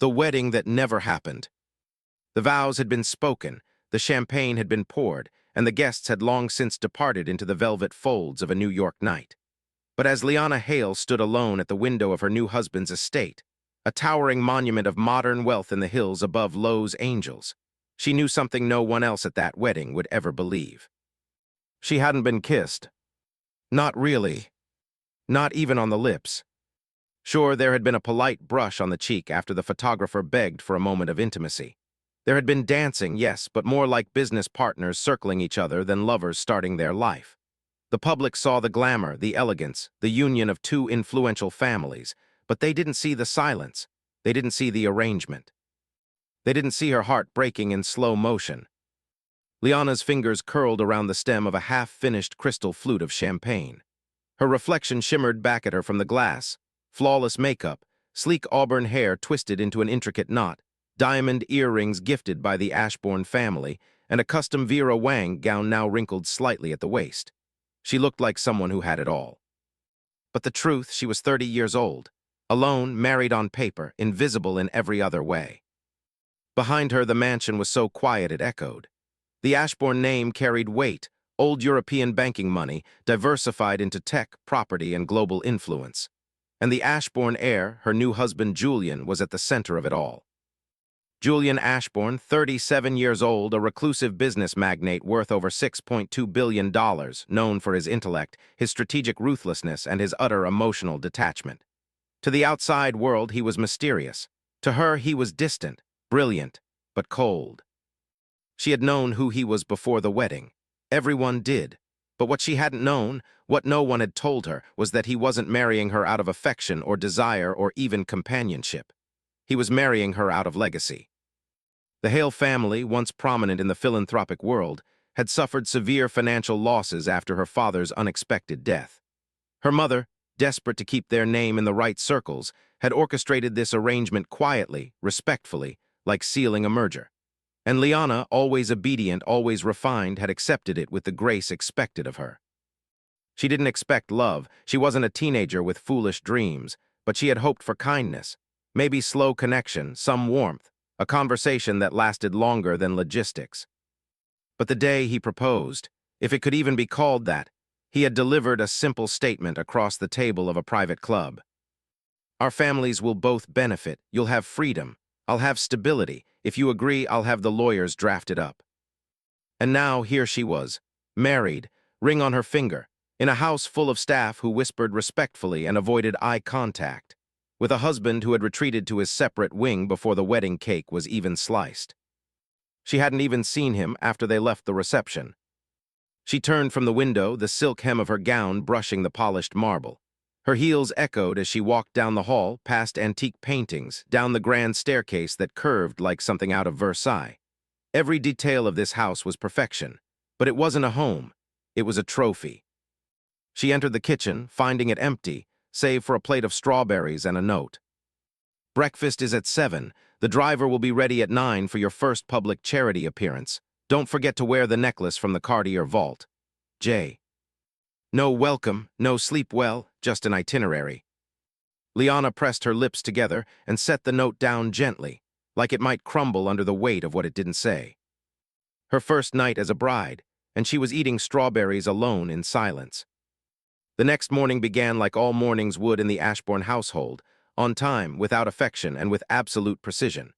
The wedding that never happened. The vows had been spoken, the champagne had been poured, and the guests had long since departed into the velvet folds of a New York night. But as Liana Hale stood alone at the window of her new husband's estate, a towering monument of modern wealth in the hills above Lowe's Angels, she knew something no one else at that wedding would ever believe. She hadn't been kissed. Not really. Not even on the lips. Sure, there had been a polite brush on the cheek after the photographer begged for a moment of intimacy. There had been dancing, yes, but more like business partners circling each other than lovers starting their life. The public saw the glamour, the elegance, the union of two influential families, but they didn't see the silence. They didn't see the arrangement. They didn't see her heart breaking in slow motion. Liana's fingers curled around the stem of a half-finished crystal flute of champagne. Her reflection shimmered back at her from the glass. Flawless makeup, sleek auburn hair twisted into an intricate knot, diamond earrings gifted by the Ashbourne family, and a custom Vera Wang gown now wrinkled slightly at the waist. She looked like someone who had it all. But the truth, she was 30 years old, alone, married on paper, invisible in every other way. Behind her, the mansion was so quiet it echoed. The Ashbourne name carried weight, old European banking money, diversified into tech, property, and global influence. And the Ashbourne heir, her new husband Julian, was at the center of it all. Julian Ashbourne, 37 years old, a reclusive business magnate worth over $6.2 billion, known for his intellect, his strategic ruthlessness, and his utter emotional detachment. To the outside world, he was mysterious. To her, he was distant, brilliant, but cold. She had known who he was before the wedding. Everyone did. But what she hadn't known, what no one had told her, was that he wasn't marrying her out of affection or desire or even companionship. He was marrying her out of legacy. The Hale family, once prominent in the philanthropic world, had suffered severe financial losses after her father's unexpected death. Her mother, desperate to keep their name in the right circles, had orchestrated this arrangement quietly, respectfully, like sealing a merger. And Liana, always obedient, always refined, had accepted it with the grace expected of her. She didn't expect love. She wasn't a teenager with foolish dreams, but she had hoped for kindness, maybe slow connection, some warmth, a conversation that lasted longer than logistics. But the day he proposed, if it could even be called that, he had delivered a simple statement across the table of a private club. Our families will both benefit. You'll have freedom. I'll have stability. If you agree, I'll have the lawyers drafted up. And now here she was, married, ring on her finger, in a house full of staff who whispered respectfully and avoided eye contact, with a husband who had retreated to his separate wing before the wedding cake was even sliced. She hadn't even seen him after they left the reception. She turned from the window, the silk hem of her gown brushing the polished marble. Her heels echoed as she walked down the hall, past antique paintings, down the grand staircase that curved like something out of Versailles. Every detail of this house was perfection, but it wasn't a home. It was a trophy. She entered the kitchen, finding it empty, save for a plate of strawberries and a note. Breakfast is at 7. The driver will be ready at 9 for your first public charity appearance. Don't forget to wear the necklace from the Cartier vault. J. No welcome, no sleep well, just an itinerary. Liana pressed her lips together and set the note down gently, like it might crumble under the weight of what it didn't say. Her first night as a bride, and she was eating strawberries alone in silence. The next morning began like all mornings would in the Ashbourne household, on time, without affection, and with absolute precision.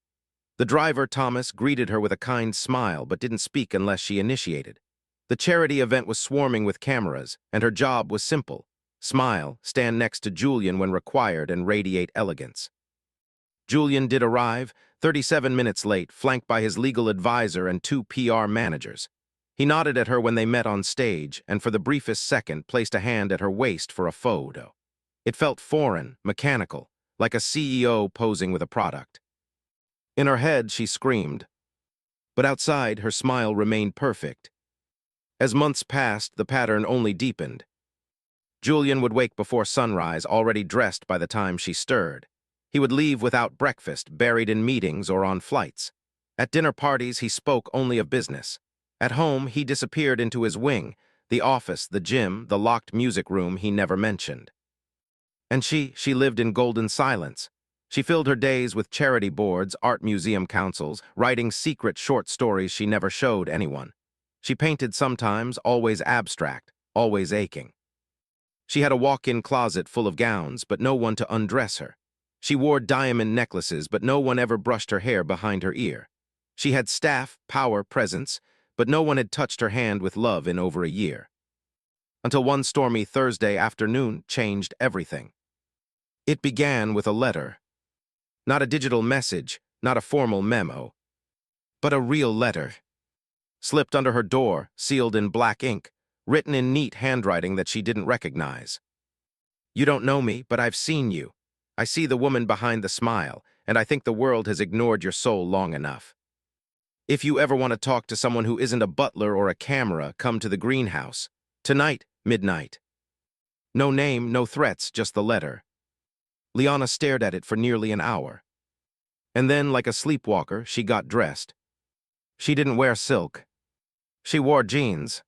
The driver, Thomas, greeted her with a kind smile but didn't speak unless she initiated. The charity event was swarming with cameras, and her job was simple. Smile, stand next to Julian when required, and radiate elegance. Julian did arrive, 37 minutes late, flanked by his legal advisor and 2 PR managers. He nodded at her when they met on stage, and for the briefest second placed a hand at her waist for a photo. It felt foreign, mechanical, like a CEO posing with a product. In her head, she screamed. But outside, her smile remained perfect. As months passed, the pattern only deepened. Julian would wake before sunrise, already dressed by the time she stirred. He would leave without breakfast, buried in meetings or on flights. At dinner parties, he spoke only of business. At home, he disappeared into his wing, the office, the gym, the locked music room he never mentioned. And she lived in golden silence. She filled her days with charity boards, art museum councils, writing secret short stories she never showed anyone. She painted sometimes, always abstract, always aching. She had a walk-in closet full of gowns, but no one to undress her. She wore diamond necklaces, but no one ever brushed her hair behind her ear. She had staff, power, presence, but no one had touched her hand with love in over a year. Until one stormy Thursday afternoon changed everything. It began with a letter. Not a digital message, not a formal memo, but a real letter. Slipped under her door, sealed in black ink, written in neat handwriting that she didn't recognize. You don't know me, but I've seen you. I see the woman behind the smile, and I think the world has ignored your soul long enough. If you ever want to talk to someone who isn't a butler or a camera, come to the greenhouse. Tonight, midnight. No name, no threats, just the letter. Liana stared at it for nearly an hour. And then, like a sleepwalker, she got dressed. She didn't wear silk. She wore jeans.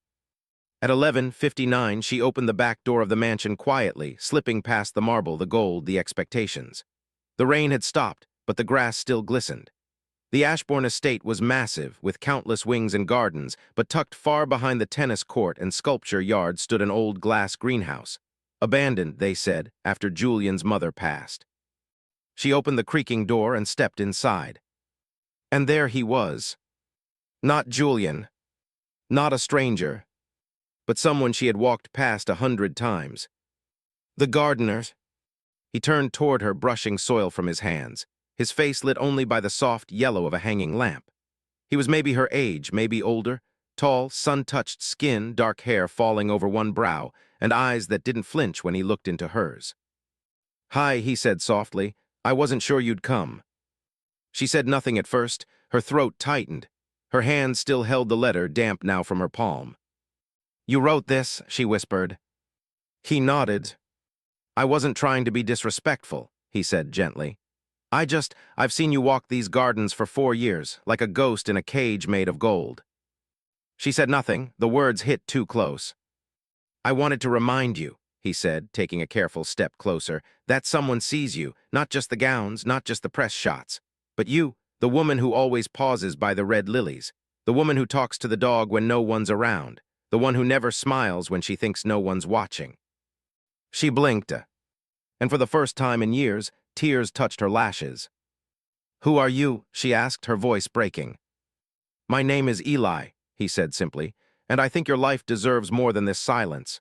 At 11:59, she opened the back door of the mansion quietly, slipping past the marble, the gold, the expectations. The rain had stopped, but the grass still glistened. The Ashbourne estate was massive, with countless wings and gardens, but tucked far behind the tennis court and sculpture yard stood an old glass greenhouse. Abandoned, they said, after Julian's mother passed. She opened the creaking door and stepped inside. And there he was. Not Julian. Not a stranger. But someone she had walked past 100 times. The gardener. He turned toward her, brushing soil from his hands, his face lit only by the soft yellow of a hanging lamp. He was maybe her age, maybe older, tall, sun-touched skin, dark hair falling over one brow, and eyes that didn't flinch when he looked into hers. Hi, he said softly. I wasn't sure you'd come. She said nothing at first. Her throat tightened. Her hand still held the letter, damp now from her palm. You wrote this, she whispered. He nodded. I wasn't trying to be disrespectful, he said gently. I've seen you walk these gardens for 4 years, like a ghost in a cage made of gold. She said nothing. The words hit too close. I wanted to remind you, he said, taking a careful step closer, that someone sees you, not just the gowns, not just the press shots, but you, the woman who always pauses by the red lilies, the woman who talks to the dog when no one's around, the one who never smiles when she thinks no one's watching. She blinked, and for the first time in years, tears touched her lashes. Who are you? She asked, her voice breaking. My name is Eli, he said simply, and I think your life deserves more than this silence.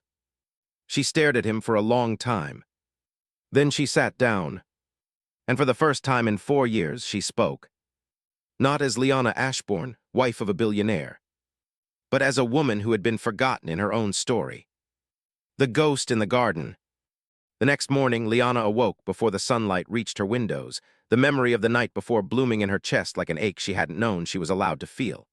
She stared at him for a long time. Then she sat down, and for the first time in 4 years she spoke. Not as Liana Ashbourne, wife of a billionaire, but as a woman who had been forgotten in her own story. The ghost in the garden. The next morning, Liana awoke before the sunlight reached her windows, the memory of the night before blooming in her chest like an ache she hadn't known she was allowed to feel.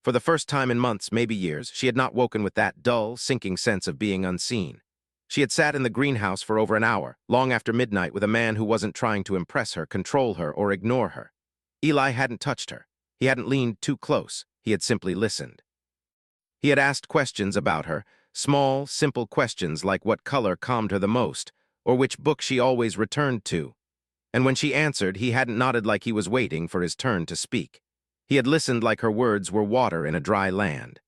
For the first time in months, maybe years, she had not woken with that dull, sinking sense of being unseen. She had sat in the greenhouse for over an hour, long after midnight, with a man who wasn't trying to impress her, control her, or ignore her. Eli hadn't touched her. He hadn't leaned too close. He had simply listened. He had asked questions about her, small, simple questions like what color calmed her the most, or which book she always returned to. And when she answered, he hadn't nodded like he was waiting for his turn to speak. He had listened like her words were water in a dry land.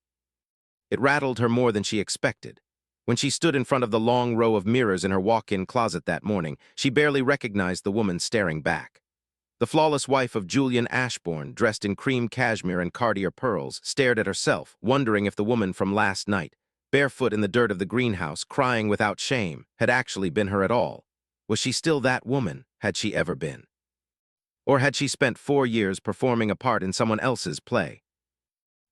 It rattled her more than she expected. When she stood in front of the long row of mirrors in her walk-in closet that morning, she barely recognized the woman staring back. The flawless wife of Julian Ashbourne, dressed in cream cashmere and Cartier pearls, stared at herself, wondering if the woman from last night, barefoot in the dirt of the greenhouse, crying without shame, had actually been her at all. Was she still that woman? Had she ever been? Or had she spent 4 years performing a part in someone else's play?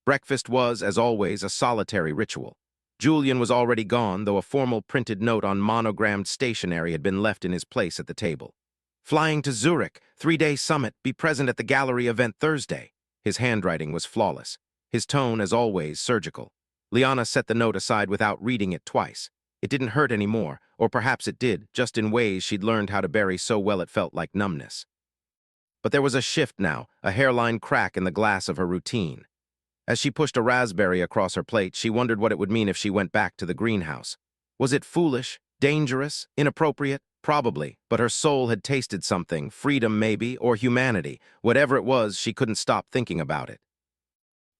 Breakfast was, as always, a solitary ritual. Julian was already gone, though a formal printed note on monogrammed stationery had been left in his place at the table. Flying to Zurich, 3-day summit, be present at the gallery event Thursday. His handwriting was flawless. His tone, as always, surgical. Liana set the note aside without reading it twice. It didn't hurt anymore, or perhaps it did, just in ways she'd learned how to bury so well it felt like numbness. But there was a shift now, a hairline crack in the glass of her routine. As she pushed a raspberry across her plate, she wondered what it would mean if she went back to the greenhouse. Was it foolish, dangerous, inappropriate? Probably, but her soul had tasted something, freedom maybe, or humanity. Whatever it was, she couldn't stop thinking about it.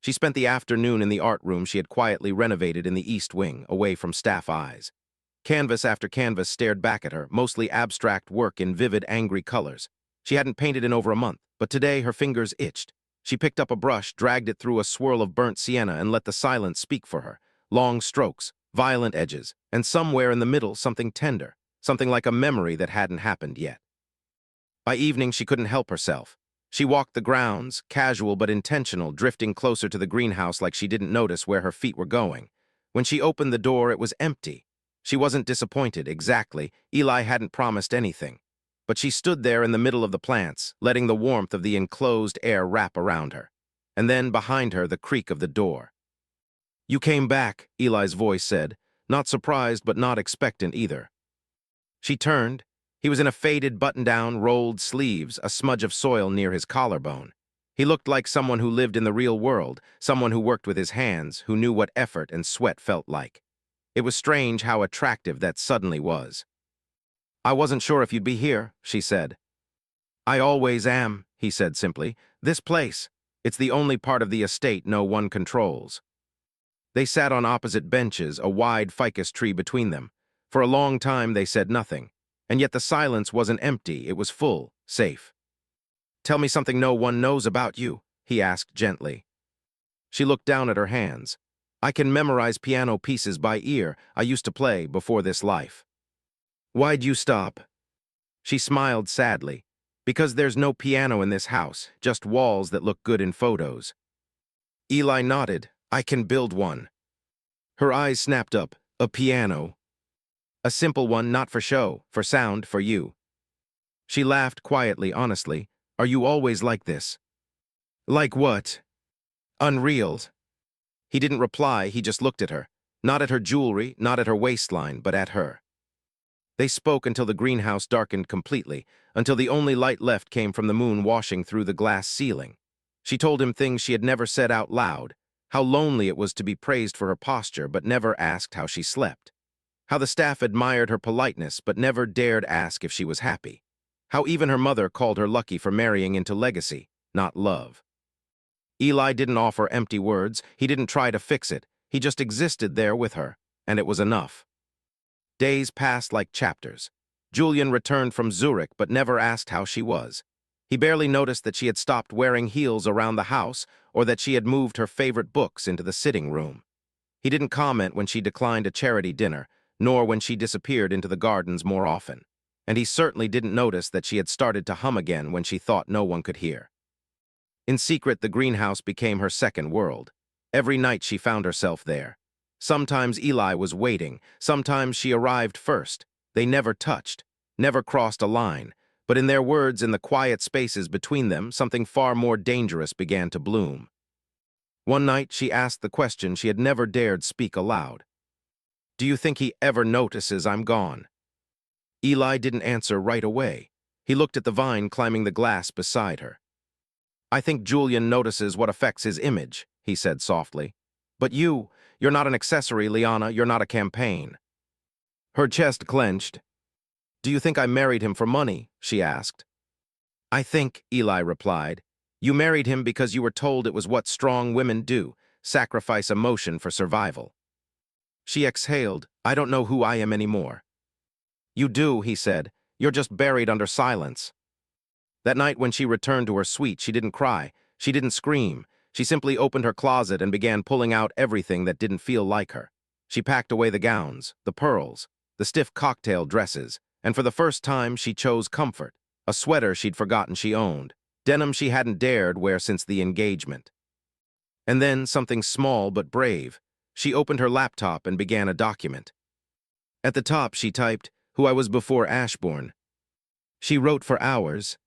She spent the afternoon in the art room she had quietly renovated in the East Wing, away from staff eyes. Canvas after canvas stared back at her, mostly abstract work in vivid, angry colors. She hadn't painted in over a month, but today her fingers itched. She picked up a brush, dragged it through a swirl of burnt sienna, and let the silence speak for her. Long strokes, violent edges, and somewhere in the middle something tender, something like a memory that hadn't happened yet. By evening, she couldn't help herself. She walked the grounds, casual but intentional, drifting closer to the greenhouse like she didn't notice where her feet were going. When she opened the door, it was empty. She wasn't disappointed, exactly. Eli hadn't promised anything. But she stood there in the middle of the plants, letting the warmth of the enclosed air wrap around her. And then, behind her, the creak of the door. "You came back," Eli's voice said, not surprised but not expectant either. She turned. He was in a faded button-down, rolled sleeves, a smudge of soil near his collarbone. He looked like someone who lived in the real world, someone who worked with his hands, who knew what effort and sweat felt like. It was strange how attractive that suddenly was. "I wasn't sure if you'd be here," she said. "I always am," he said simply. "This place. It's the only part of the estate no one controls." They sat on opposite benches, a wide ficus tree between them. For a long time they said nothing, and yet the silence wasn't empty, it was full, safe. "Tell me something no one knows about you," he asked gently. She looked down at her hands. "I can memorize piano pieces by ear. I used to play before this life." "Why'd you stop?" She smiled sadly. "Because there's no piano in this house, just walls that look good in photos." Eli nodded. "I can build one." Her eyes snapped up. "A piano?" "A simple one, not for show, for sound, for you." She laughed quietly, honestly. "Are you always like this?" "Like what?" "Unreal." He didn't reply, he just looked at her. Not at her jewelry, not at her waistline, but at her. They spoke until the greenhouse darkened completely, until the only light left came from the moon washing through the glass ceiling. She told him things she had never said out loud, how lonely it was to be praised for her posture but never asked how she slept. How the staff admired her politeness but never dared ask if she was happy. How even her mother called her lucky for marrying into legacy, not love. Eli didn't offer empty words, he didn't try to fix it, he just existed there with her, and it was enough. Days passed like chapters. Julian returned from Zurich but never asked how she was. He barely noticed that she had stopped wearing heels around the house or that she had moved her favorite books into the sitting room. He didn't comment when she declined a charity dinner, nor when she disappeared into the gardens more often. And he certainly didn't notice that she had started to hum again when she thought no one could hear. In secret, the greenhouse became her second world. Every night she found herself there. Sometimes Eli was waiting, sometimes she arrived first. They never touched, never crossed a line, but in their words, in the quiet spaces between them, something far more dangerous began to bloom. One night she asked the question she had never dared speak aloud. "Do you think he ever notices I'm gone?" Eli didn't answer right away. He looked at the vine climbing the glass beside her. "I think Julian notices what affects his image," he said softly. "But you're not an accessory, Liana, you're not a campaign." Her chest clenched. "Do you think I married him for money?" she asked. "I think," Eli replied, "you married him because you were told it was what strong women do, sacrifice emotion for survival." She exhaled. "I don't know who I am anymore." "You do," he said. "You're just buried under silence." That night when she returned to her suite, she didn't cry. She didn't scream. She simply opened her closet and began pulling out everything that didn't feel like her. She packed away the gowns, the pearls, the stiff cocktail dresses, and for the first time she chose comfort, a sweater she'd forgotten she owned, denim she hadn't dared wear since the engagement. And then something small but brave. She opened her laptop and began a document. At the top she typed, "Who I was before Ashbourne." She wrote for hours.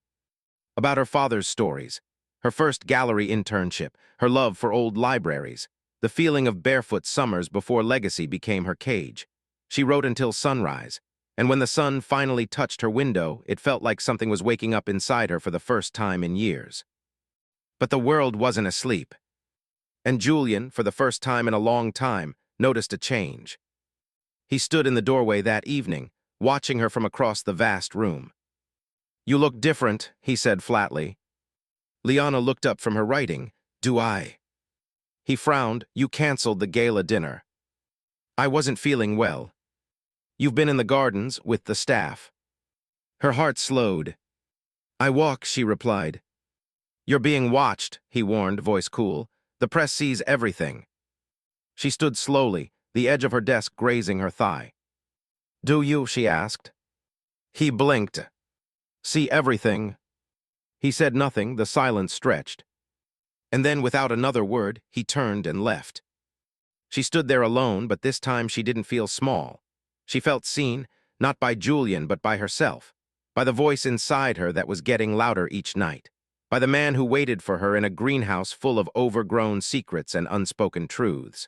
About her father's stories, her first gallery internship, her love for old libraries, the feeling of barefoot summers before legacy became her cage. She wrote until sunrise, and when the sun finally touched her window, it felt like something was waking up inside her for the first time in years. But the world wasn't asleep. And Julian, for the first time in a long time, noticed a change. He stood in the doorway that evening, watching her from across the vast room. "You look different," he said flatly. Liana looked up from her writing. "Do I?" He frowned. "You canceled the gala dinner." "I wasn't feeling well." "You've been in the gardens with the staff." Her heart slowed. "I walk," she replied. "You're being watched," he warned, voice cool. "The press sees everything." She stood slowly, the edge of her desk grazing her thigh. "Do you?" she asked. He blinked. "See everything?" He said nothing, the silence stretched. And then, without another word, he turned and left. She stood there alone, but this time she didn't feel small. She felt seen, not by Julian, but by herself, by the voice inside her that was getting louder each night, by the man who waited for her in a greenhouse full of overgrown secrets and unspoken truths.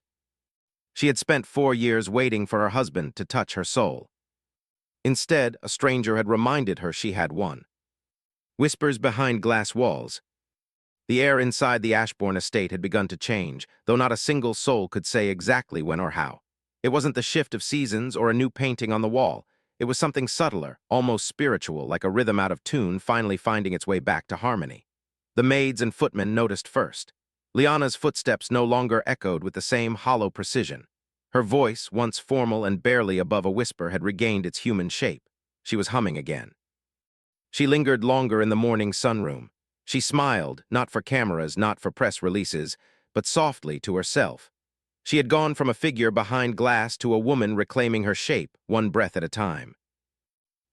She had spent 4 years waiting for her husband to touch her soul. Instead, a stranger had reminded her she had one. Whispers behind glass walls. The air inside the Ashbourne estate had begun to change, though not a single soul could say exactly when or how. It wasn't the shift of seasons or a new painting on the wall. It was something subtler, almost spiritual, like a rhythm out of tune finally finding its way back to harmony. The maids and footmen noticed first. Liana's footsteps no longer echoed with the same hollow precision. Her voice, once formal and barely above a whisper, had regained its human shape. She was humming again. She lingered longer in the morning sunroom. She smiled, not for cameras, not for press releases, but softly to herself. She had gone from a figure behind glass to a woman reclaiming her shape, one breath at a time.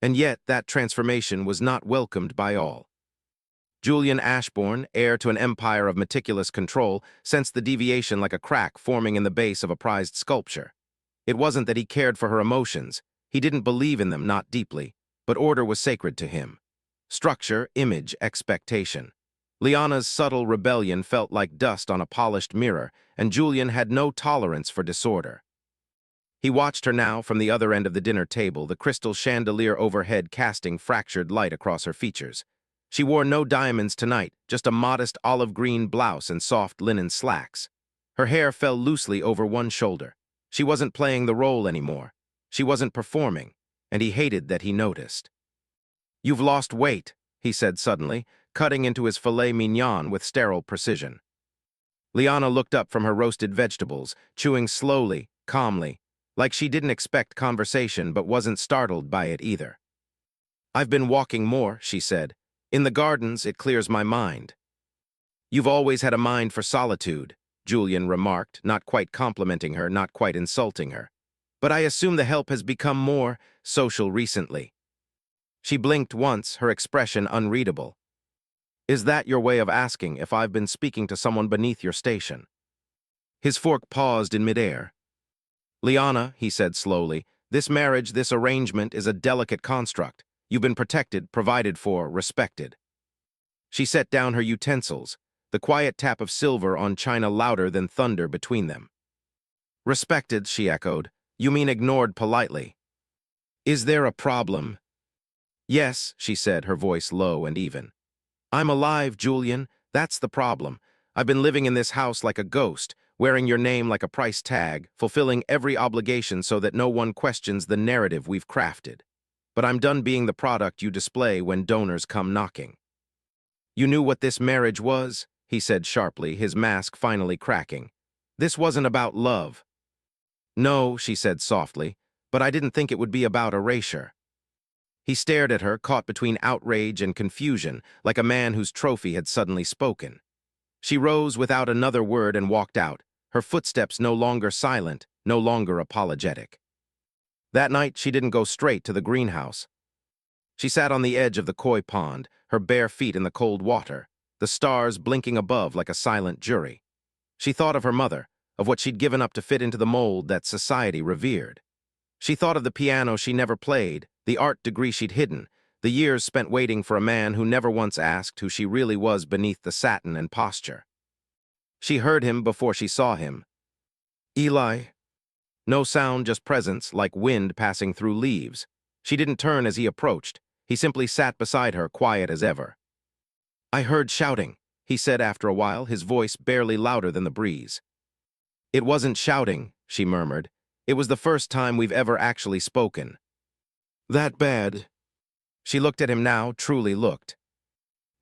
And yet that transformation was not welcomed by all. Julian Ashbourne, heir to an empire of meticulous control, sensed the deviation like a crack forming in the base of a prized sculpture. It wasn't that he cared for her emotions. He didn't believe in them, not deeply, but order was sacred to him. Structure, image, expectation. Liana's subtle rebellion felt like dust on a polished mirror, and Julian had no tolerance for disorder. He watched her now from the other end of the dinner table, the crystal chandelier overhead casting fractured light across her features. She wore no diamonds tonight, just a modest olive-green blouse and soft linen slacks. Her hair fell loosely over one shoulder. She wasn't playing the role anymore. She wasn't performing, and he hated that he noticed. "You've lost weight," he said suddenly, cutting into his filet mignon with sterile precision. Liana looked up from her roasted vegetables, chewing slowly, calmly, like she didn't expect conversation but wasn't startled by it either. "I've been walking more," she said. "In the gardens, it clears my mind." "You've always had a mind for solitude," Julian remarked, not quite complimenting her, not quite insulting her. "But I assume the help has become more social recently." She blinked once, her expression unreadable. "Is that your way of asking if I've been speaking to someone beneath your station?" His fork paused in midair. "Liana," he said slowly, "this marriage, this arrangement is a delicate construct. You've been protected, provided for, respected." She set down her utensils, the quiet tap of silver on china louder than thunder between them. "Respected," she echoed. "You mean ignored politely." "Is there a problem?" "Yes," she said, her voice low and even. "I'm alive, Julian. That's the problem. I've been living in this house like a ghost, wearing your name like a price tag, fulfilling every obligation so that no one questions the narrative we've crafted. But I'm done being the product you display when donors come knocking." "You knew what this marriage was?" he said sharply, his mask finally cracking. "This wasn't about love." "No," she said softly, "but I didn't think it would be about erasure." He stared at her, caught between outrage and confusion, like a man whose trophy had suddenly spoken. She rose without another word and walked out, her footsteps no longer silent, no longer apologetic. That night, she didn't go straight to the greenhouse. She sat on the edge of the koi pond, her bare feet in the cold water, the stars blinking above like a silent jury. She thought of her mother, of what she'd given up to fit into the mold that society revered. She thought of the piano she never played, the art degree she'd hidden, the years spent waiting for a man who never once asked who she really was beneath the satin and posture. She heard him before she saw him. "Eli." No sound, just presence, like wind passing through leaves. She didn't turn as he approached. He simply sat beside her, quiet as ever. "I heard shouting," he said after a while, his voice barely louder than the breeze. "It wasn't shouting," she murmured. "It was the first time we've ever actually spoken." That bad? She looked at him now, truly looked.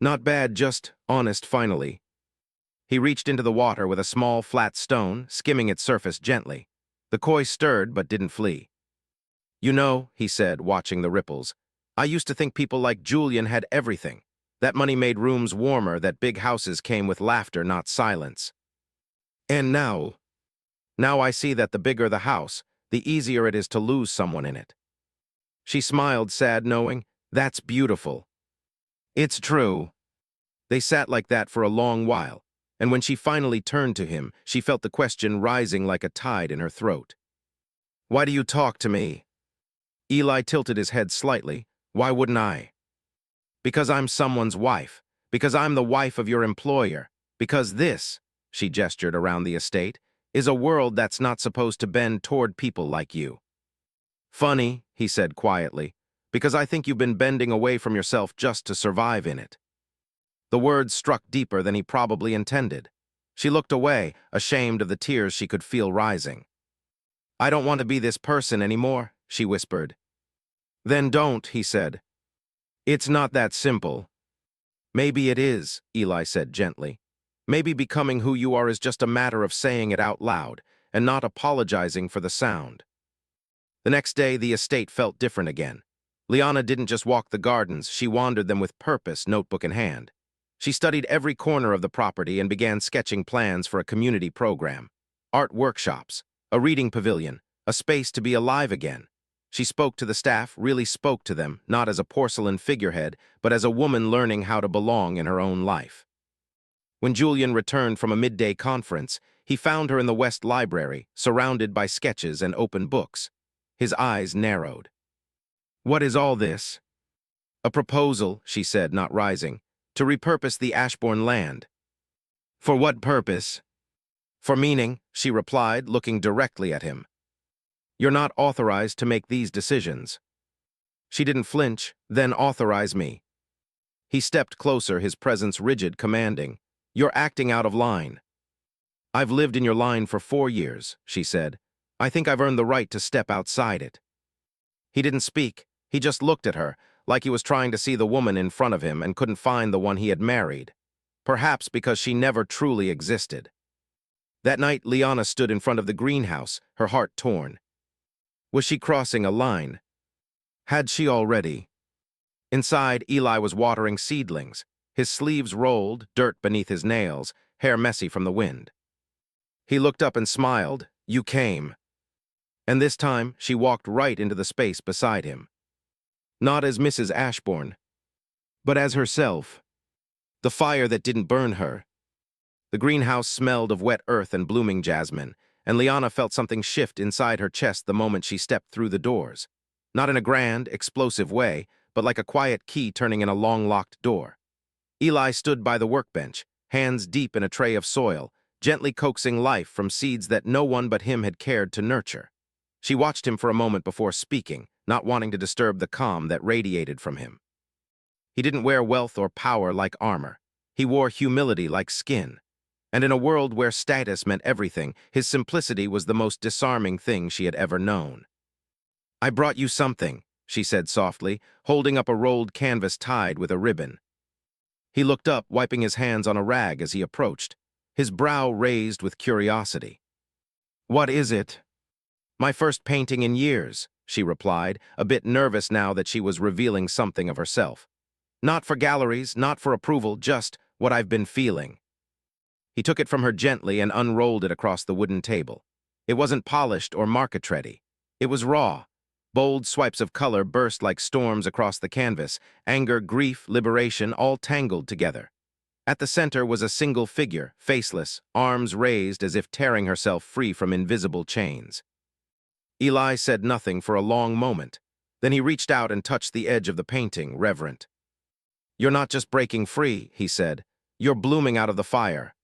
Not bad, just honest finally. He reached into the water with a small, flat stone, skimming its surface gently. The koi stirred but didn't flee. You know, he said, watching the ripples, I used to think people like Julian had everything. That money made rooms warmer, that big houses came with laughter, not silence. And now I see that the bigger the house, the easier it is to lose someone in it. She smiled, sad, knowing, that's beautiful. It's true. They sat like that for a long while, and when she finally turned to him, she felt the question rising like a tide in her throat. Why do you talk to me? Eli tilted his head slightly. Why wouldn't I? Because I'm someone's wife. Because I'm the wife of your employer. Because this, she gestured around the estate, is a world that's not supposed to bend toward people like you. Funny, he said quietly, because I think you've been bending away from yourself just to survive in it. The words struck deeper than he probably intended. She looked away, ashamed of the tears she could feel rising. I don't want to be this person anymore, she whispered. Then don't, he said. It's not that simple. Maybe it is, Eli said gently. Maybe becoming who you are is just a matter of saying it out loud and not apologizing for the sound. The next day, the estate felt different again. Liana didn't just walk the gardens, she wandered them with purpose, notebook in hand. She studied every corner of the property and began sketching plans for a community program. Art workshops, a reading pavilion, a space to be alive again. She spoke to the staff, really spoke to them, not as a porcelain figurehead, but as a woman learning how to belong in her own life. When Julian returned from a midday conference, he found her in the West Library, surrounded by sketches and open books. His eyes narrowed. What is all this? A proposal, she said, not rising, to repurpose the Ashbourne land. For what purpose? For meaning, she replied, looking directly at him. You're not authorized to make these decisions. She didn't flinch, then authorize me. He stepped closer, his presence rigid, commanding. You're acting out of line. I've lived in your line for 4 years, she said. I think I've earned the right to step outside it. He didn't speak. He just looked at her, like he was trying to see the woman in front of him and couldn't find the one he had married. Perhaps because she never truly existed. That night, Liana stood in front of the greenhouse, her heart torn. Was she crossing a line? Had she already? Inside, Eli was watering seedlings. His sleeves rolled, dirt beneath his nails, hair messy from the wind. He looked up and smiled. You came. And this time, she walked right into the space beside him. Not as Mrs. Ashbourne, but as herself. The fire that didn't burn her. The greenhouse smelled of wet earth and blooming jasmine, and Liana felt something shift inside her chest the moment she stepped through the doors. Not in a grand, explosive way, but like a quiet key turning in a long-locked door. Eli stood by the workbench, hands deep in a tray of soil, gently coaxing life from seeds that no one but him had cared to nurture. She watched him for a moment before speaking, not wanting to disturb the calm that radiated from him. He didn't wear wealth or power like armor. He wore humility like skin. And in a world where status meant everything, his simplicity was the most disarming thing she had ever known. I brought you something, she said softly, holding up a rolled canvas tied with a ribbon. He looked up, wiping his hands on a rag as he approached, his brow raised with curiosity. What is it? My first painting in years, she replied, a bit nervous now that she was revealing something of herself. Not for galleries, not for approval, just what I've been feeling. He took it from her gently and unrolled it across the wooden table. It wasn't polished or marquetry. It was raw. Bold swipes of color burst like storms across the canvas, anger, grief, liberation, all tangled together. At the center was a single figure, faceless, arms raised as if tearing herself free from invisible chains. Eli said nothing for a long moment. Then he reached out and touched the edge of the painting, reverent. You're not just breaking free, he said. You're blooming out of the fire.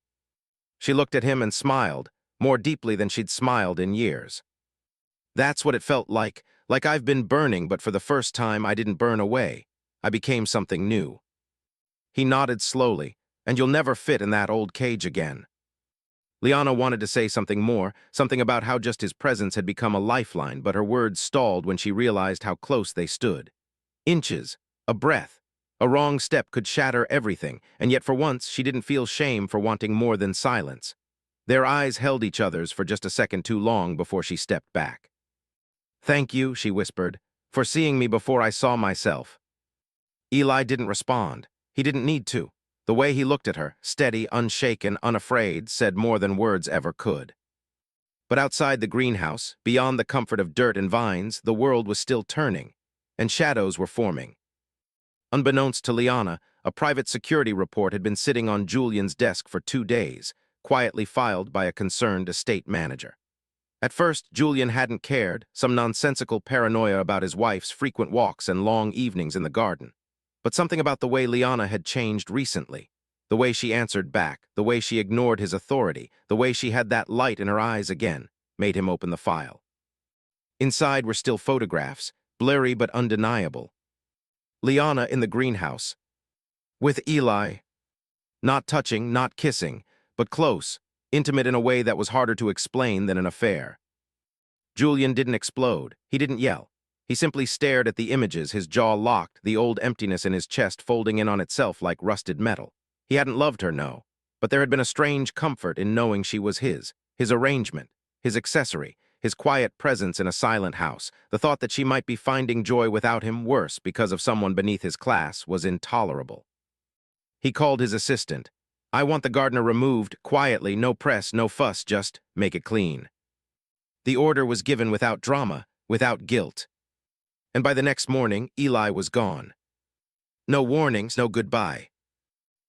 She looked at him and smiled, more deeply than she'd smiled in years. That's what it felt like I've been burning, but for the first time I didn't burn away. I became something new. He nodded slowly, and you'll never fit in that old cage again. Liana wanted to say something more, something about how just his presence had become a lifeline, but her words stalled when she realized how close they stood. Inches, a breath. A wrong step could shatter everything, and yet for once she didn't feel shame for wanting more than silence. Their eyes held each other's for just a second too long before she stepped back. "Thank you," she whispered, "for seeing me before I saw myself." Eli didn't respond. He didn't need to. The way he looked at her, steady, unshaken, unafraid, said more than words ever could. But outside the greenhouse, beyond the comfort of dirt and vines, the world was still turning, and shadows were forming. Unbeknownst to Liana, a private security report had been sitting on Julian's desk for 2 days, quietly filed by a concerned estate manager. At first, Julian hadn't cared, some nonsensical paranoia about his wife's frequent walks and long evenings in the garden. But something about the way Liana had changed recently. The way she answered back, the way she ignored his authority, the way she had that light in her eyes again, made him open the file. Inside were still photographs, blurry but undeniable. Liana in the greenhouse, with Eli. Not touching, not kissing, but close, intimate in a way that was harder to explain than an affair. Julian didn't explode. He didn't yell. He simply stared at the images, his jaw locked, the old emptiness in his chest folding in on itself like rusted metal. He hadn't loved her, no, but there had been a strange comfort in knowing she was his arrangement, his accessory, his quiet presence in a silent house. The thought that she might be finding joy without him, worse because of someone beneath his class, was intolerable. He called his assistant. "I want the gardener removed, quietly, no press, no fuss, just make it clean." The order was given without drama, without guilt. And by the next morning, Eli was gone. No warnings, no goodbye.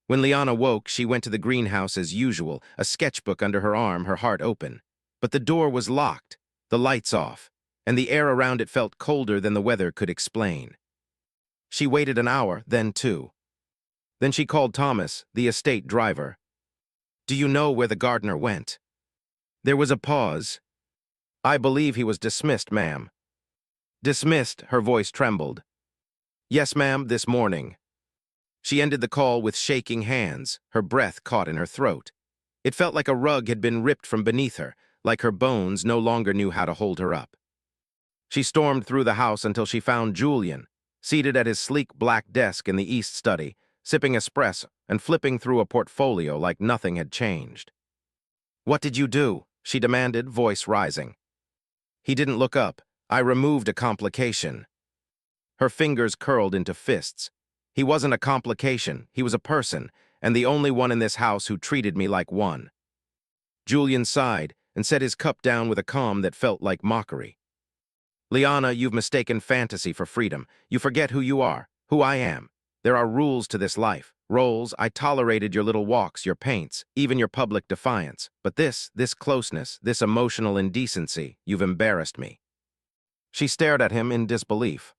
When Liana woke, she went to the greenhouse as usual, a sketchbook under her arm, her heart open. But the door was locked, the lights off, and the air around it felt colder than the weather could explain. She waited an hour, then 2. Then she called Thomas, the estate driver. "Do you know where the gardener went?" There was a pause. "I believe he was dismissed, ma'am." "Dismissed," her voice trembled. "Yes, ma'am, this morning." She ended the call with shaking hands, her breath caught in her throat. It felt like a rug had been ripped from beneath her, like her bones no longer knew how to hold her up. She stormed through the house until she found Julian, seated at his sleek black desk in the east study, sipping espresso and flipping through a portfolio like nothing had changed. "What did you do?" she demanded, voice rising. He didn't look up. "I removed a complication." Her fingers curled into fists. "He wasn't a complication, he was a person, and the only one in this house who treated me like one." Julian sighed and set his cup down with a calm that felt like mockery. "Liana, you've mistaken fantasy for freedom. You forget who you are, who I am. There are rules to this life, roles. I tolerated your little walks, your paints, even your public defiance. But this closeness, this emotional indecency, you've embarrassed me." She stared at him in disbelief.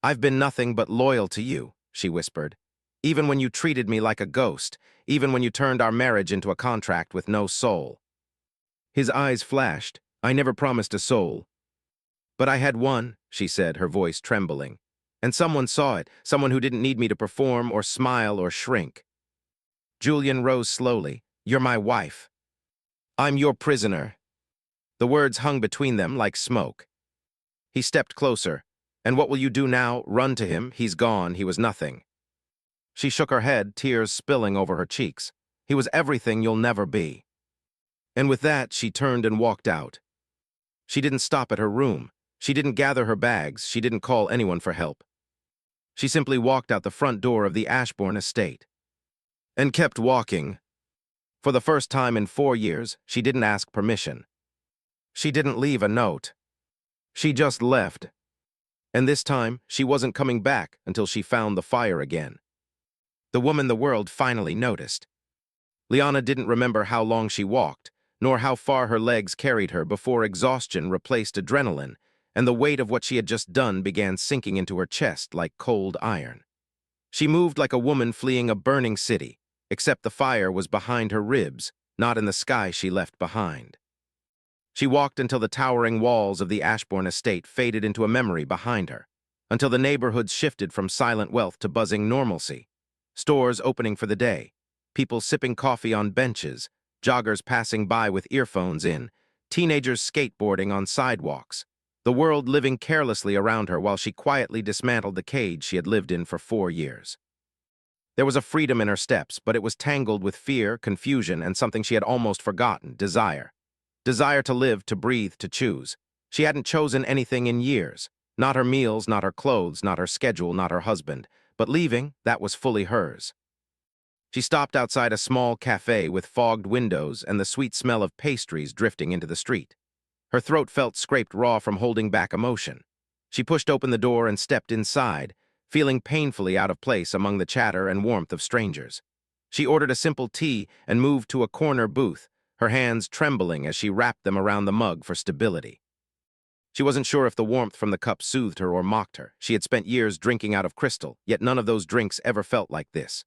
"I've been nothing but loyal to you," she whispered. "Even when you treated me like a ghost, even when you turned our marriage into a contract with no soul." His eyes flashed. "I never promised a soul." "But I had one," she said, her voice trembling. "And someone saw it, someone who didn't need me to perform or smile or shrink." Julian rose slowly. "You're my wife. I'm your prisoner." The words hung between them like smoke. He stepped closer. "And what will you do now? Run to him? He's gone. He was nothing." She shook her head, tears spilling over her cheeks. "He was everything you'll never be." And with that, she turned and walked out. She didn't stop at her room. She didn't gather her bags. She didn't call anyone for help. She simply walked out the front door of the Ashbourne estate. And kept walking. For the first time in 4 years, she didn't ask permission. She didn't leave a note. She just left. And this time, she wasn't coming back until she found the fire again. The woman the world finally noticed. Liana didn't remember how long she walked, nor how far her legs carried her before exhaustion replaced adrenaline, and the weight of what she had just done began sinking into her chest like cold iron. She moved like a woman fleeing a burning city, except the fire was behind her ribs, not in the sky she left behind. She walked until the towering walls of the Ashbourne estate faded into a memory behind her, until the neighborhoods shifted from silent wealth to buzzing normalcy. Stores opening for the day, people sipping coffee on benches, joggers passing by with earphones in, teenagers skateboarding on sidewalks, the world living carelessly around her while she quietly dismantled the cage she had lived in for 4 years. There was a freedom in her steps, but it was tangled with fear, confusion, and something she had almost forgotten, desire. Desire to live, to breathe, to choose. She hadn't chosen anything in years. Not her meals, not her clothes, not her schedule, not her husband. But leaving, that was fully hers. She stopped outside a small cafe with fogged windows and the sweet smell of pastries drifting into the street. Her throat felt scraped raw from holding back emotion. She pushed open the door and stepped inside, feeling painfully out of place among the chatter and warmth of strangers. She ordered a simple tea and moved to a corner booth, her hands trembling as she wrapped them around the mug for stability. She wasn't sure if the warmth from the cup soothed her or mocked her. She had spent years drinking out of crystal, yet none of those drinks ever felt like this.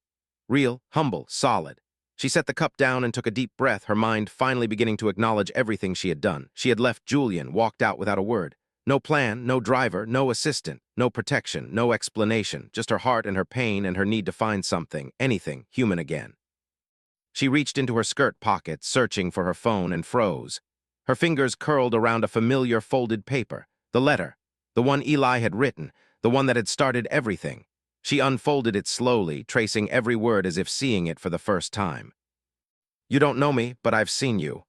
Real, humble, solid. She set the cup down and took a deep breath, her mind finally beginning to acknowledge everything she had done. She had left Julian, walked out without a word. No plan, no driver, no assistant, no protection, no explanation, just her heart and her pain and her need to find something, anything, human again. She reached into her skirt pocket, searching for her phone, and froze. Her fingers curled around a familiar folded paper, the letter, the one Eli had written, the one that had started everything. She unfolded it slowly, tracing every word as if seeing it for the first time. "You don't know me, but I've seen you."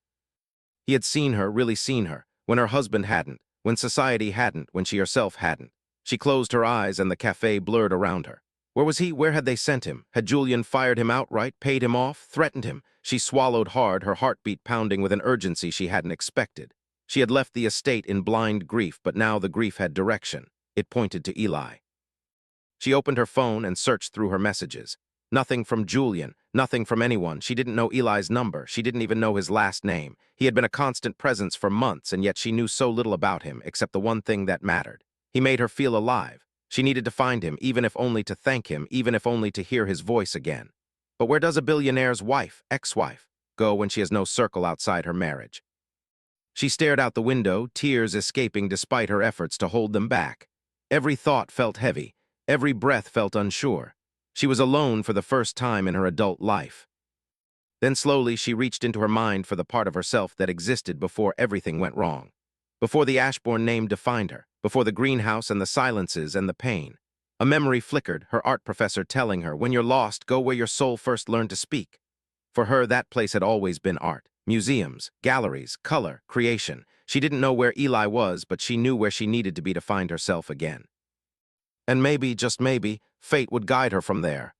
He had seen her, really seen her, when her husband hadn't, when society hadn't, when she herself hadn't. She closed her eyes and the cafe blurred around her. Where was he? Where had they sent him? Had Julian fired him outright, paid him off, threatened him? She swallowed hard, her heartbeat pounding with an urgency she hadn't expected. She had left the estate in blind grief, but now the grief had direction. It pointed to Eli. She opened her phone and searched through her messages. Nothing from Julian, nothing from anyone. She didn't know Eli's number. She didn't even know his last name. He had been a constant presence for months, and yet she knew so little about him, except the one thing that mattered. He made her feel alive. She needed to find him, even if only to thank him, even if only to hear his voice again. But where does a billionaire's wife, ex-wife, go when she has no circle outside her marriage? She stared out the window, tears escaping despite her efforts to hold them back. Every thought felt heavy. Every breath felt unsure. She was alone for the first time in her adult life. Then slowly she reached into her mind for the part of herself that existed before everything went wrong. Before the Ashbourne name defined her, before the greenhouse and the silences and the pain. A memory flickered, her art professor telling her, "When you're lost, go where your soul first learned to speak." For her, that place had always been art. Museums, galleries, color, creation. She didn't know where Eli was, but she knew where she needed to be to find herself again. And maybe, just maybe, fate would guide her from there.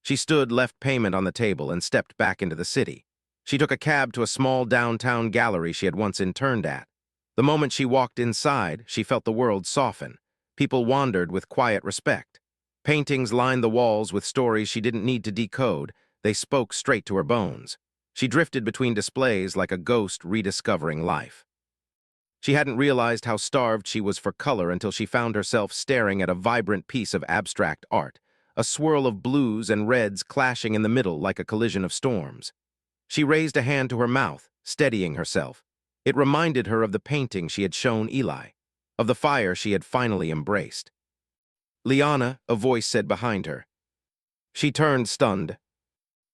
She stood, left payment on the table, and stepped back into the city. She took a cab to a small downtown gallery she had once interned at. The moment she walked inside, she felt the world soften. People wandered with quiet respect. Paintings lined the walls with stories she didn't need to decode. They spoke straight to her bones. She drifted between displays like a ghost rediscovering life. She hadn't realized how starved she was for color until she found herself staring at a vibrant piece of abstract art, a swirl of blues and reds clashing in the middle like a collision of storms. She raised a hand to her mouth, steadying herself. It reminded her of the painting she had shown Eli, of the fire she had finally embraced. "Liana," a voice said behind her. She turned, stunned.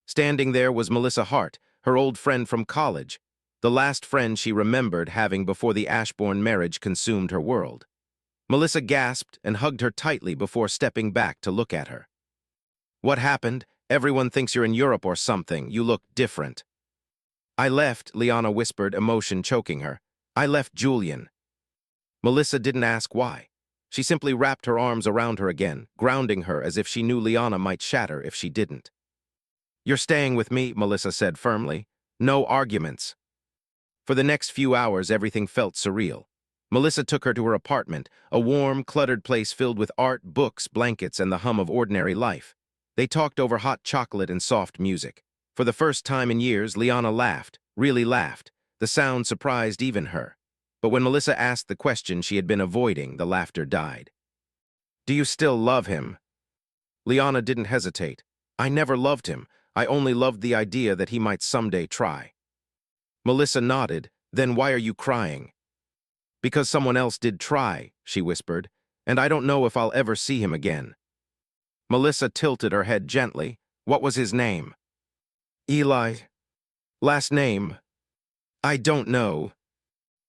Standing there was Melissa Hart, her old friend from college, the last friend she remembered having before the Ashbourne marriage consumed her world. Melissa gasped and hugged her tightly before stepping back to look at her. "What happened? Everyone thinks you're in Europe or something. You look different." "I left," Liana whispered, emotion choking her. "I left Julian." Melissa didn't ask why. She simply wrapped her arms around her again, grounding her as if she knew Liana might shatter if she didn't. "You're staying with me," Melissa said firmly. "No arguments." For the next few hours, everything felt surreal. Melissa took her to her apartment, a warm, cluttered place filled with art, books, blankets, and the hum of ordinary life. They talked over hot chocolate and soft music. For the first time in years, Liana laughed, really laughed. The sound surprised even her. But when Melissa asked the question she had been avoiding, the laughter died. "Do you still love him?" Liana didn't hesitate. "I never loved him. I only loved the idea that he might someday try." Melissa nodded. "Then why are you crying?" "Because someone else did try," she whispered, "and I don't know if I'll ever see him again." Melissa tilted her head gently. "What was his name?" "Eli." Last name? I don't know.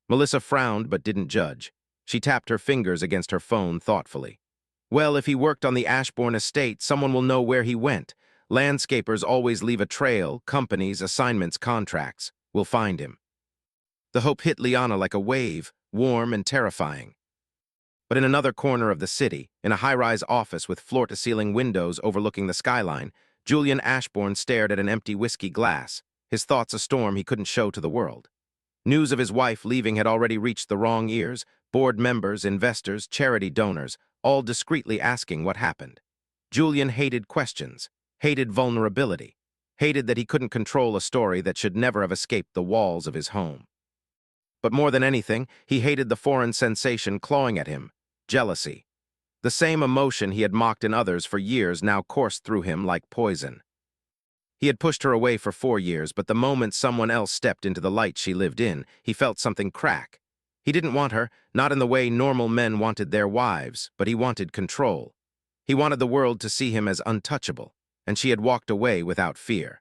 Melissa frowned but didn't judge. She tapped her fingers against her phone thoughtfully. Well, if he worked on the Ashbourne estate, someone will know where he went. Landscapers always leave a trail, companies, assignments, contracts. We'll find him. The hope hit Liana like a wave, warm and terrifying. But in another corner of the city, in a high-rise office with floor-to-ceiling windows overlooking the skyline, Julian Ashbourne stared at an empty whiskey glass, his thoughts a storm he couldn't show to the world. News of his wife leaving had already reached the wrong ears, board members, investors, charity donors, all discreetly asking what happened. Julian hated questions, hated vulnerability, hated that he couldn't control a story that should never have escaped the walls of his home. But more than anything, he hated the foreign sensation clawing at him, jealousy. The same emotion he had mocked in others for years now coursed through him like poison. He had pushed her away for 4 years, but the moment someone else stepped into the light she lived in, he felt something crack. He didn't want her, not in the way normal men wanted their wives, but he wanted control. He wanted the world to see him as untouchable, and she had walked away without fear.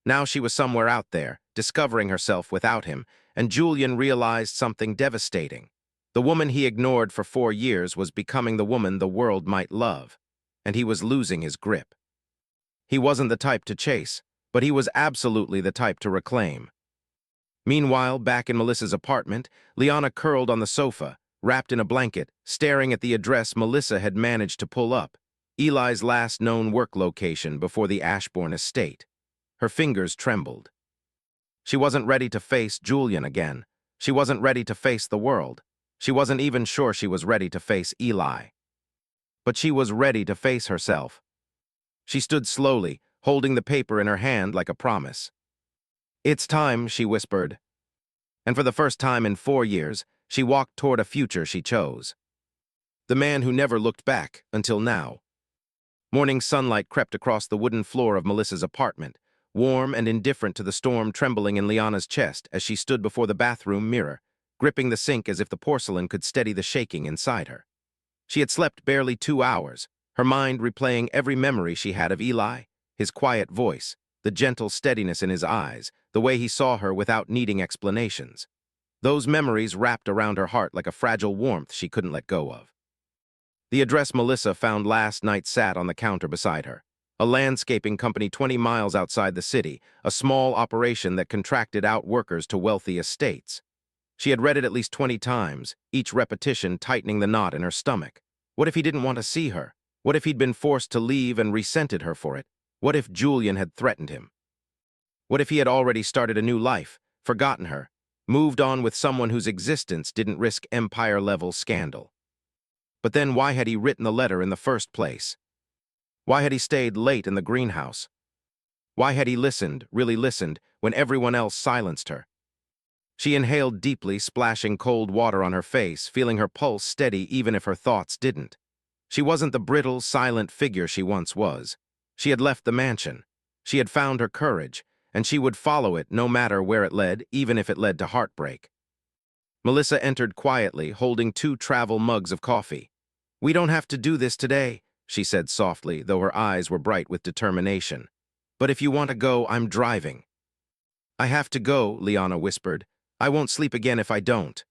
Now she was somewhere out there, discovering herself without him, and Julian realized something devastating. The woman he ignored for 4 years was becoming the woman the world might love, and he was losing his grip. He wasn't the type to chase, but he was absolutely the type to reclaim. Meanwhile, back in Melissa's apartment, Liana curled on the sofa, wrapped in a blanket, staring at the address Melissa had managed to pull up, Eli's last known work location before the Ashbourne estate. Her fingers trembled. She wasn't ready to face Julian again. She wasn't ready to face the world. She wasn't even sure she was ready to face Eli. But she was ready to face herself. She stood slowly, holding the paper in her hand like a promise. "It's time," she whispered. And for the first time in 4 years, she walked toward a future she chose. The man who never looked back until now. Morning sunlight crept across the wooden floor of Melissa's apartment, warm and indifferent to the storm trembling in Liana's chest as she stood before the bathroom mirror, gripping the sink as if the porcelain could steady the shaking inside her. She had slept barely 2 hours, her mind replaying every memory she had of Eli, his quiet voice, the gentle steadiness in his eyes, the way he saw her without needing explanations. Those memories wrapped around her heart like a fragile warmth she couldn't let go of. The address Melissa found last night sat on the counter beside her. A landscaping company 20 miles outside the city, a small operation that contracted out workers to wealthy estates. She had read it at least 20 times, each repetition tightening the knot in her stomach. What if he didn't want to see her? What if he'd been forced to leave and resented her for it? What if Julian had threatened him? What if he had already started a new life, forgotten her, moved on with someone whose existence didn't risk empire-level scandal? But then why had he written the letter in the first place? Why had he stayed late in the greenhouse? Why had he listened, really listened, when everyone else silenced her? She inhaled deeply, splashing cold water on her face, feeling her pulse steady even if her thoughts didn't. She wasn't the brittle, silent figure she once was. She had left the mansion. She had found her courage, and she would follow it no matter where it led, even if it led to heartbreak. Melissa entered quietly, holding 2 travel mugs of coffee. "We don't have to do this today," she said softly, though her eyes were bright with determination. "But if you want to go, I'm driving." "I have to go," Liana whispered. "I won't sleep again if I don't."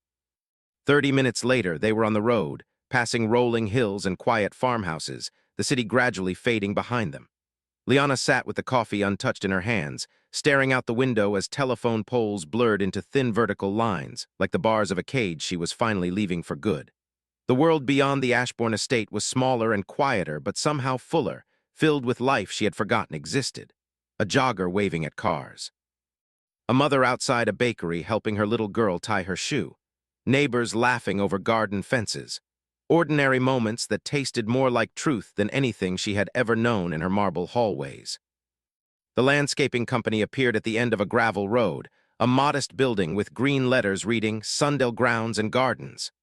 30 minutes later, they were on the road, passing rolling hills and quiet farmhouses, the city gradually fading behind them. Liana sat with the coffee untouched in her hands, staring out the window as telephone poles blurred into thin vertical lines, like the bars of a cage she was finally leaving for good. The world beyond the Ashbourne estate was smaller and quieter, but somehow fuller, filled with life she had forgotten existed. A jogger waving at cars. A mother outside a bakery helping her little girl tie her shoe. Neighbors laughing over garden fences. Ordinary moments that tasted more like truth than anything she had ever known in her marble hallways. The landscaping company appeared at the end of a gravel road, a modest building with green letters reading Sundell Grounds and Gardens.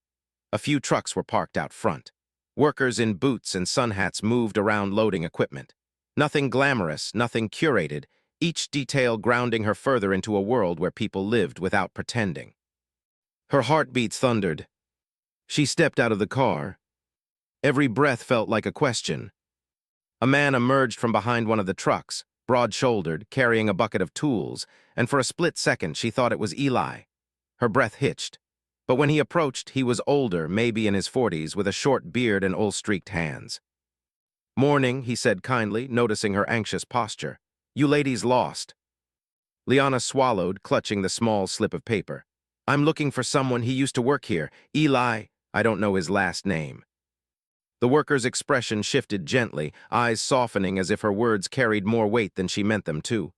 A few trucks were parked out front. Workers in boots and sun hats moved around loading equipment. Nothing glamorous, nothing curated, each detail grounding her further into a world where people lived without pretending. Her heartbeat thundered. She stepped out of the car. Every breath felt like a question. A man emerged from behind one of the trucks, broad-shouldered, carrying a bucket of tools, and for a split second she thought it was Eli. Her breath hitched. But when he approached, he was older, maybe in his 40s, with a short beard and old-streaked hands. "Morning," he said kindly, noticing her anxious posture. "You ladies lost." Liana swallowed, clutching the small slip of paper. "I'm looking for someone. He used to work here. Eli, I don't know his last name." The worker's expression shifted gently, eyes softening as if her words carried more weight than she meant them to.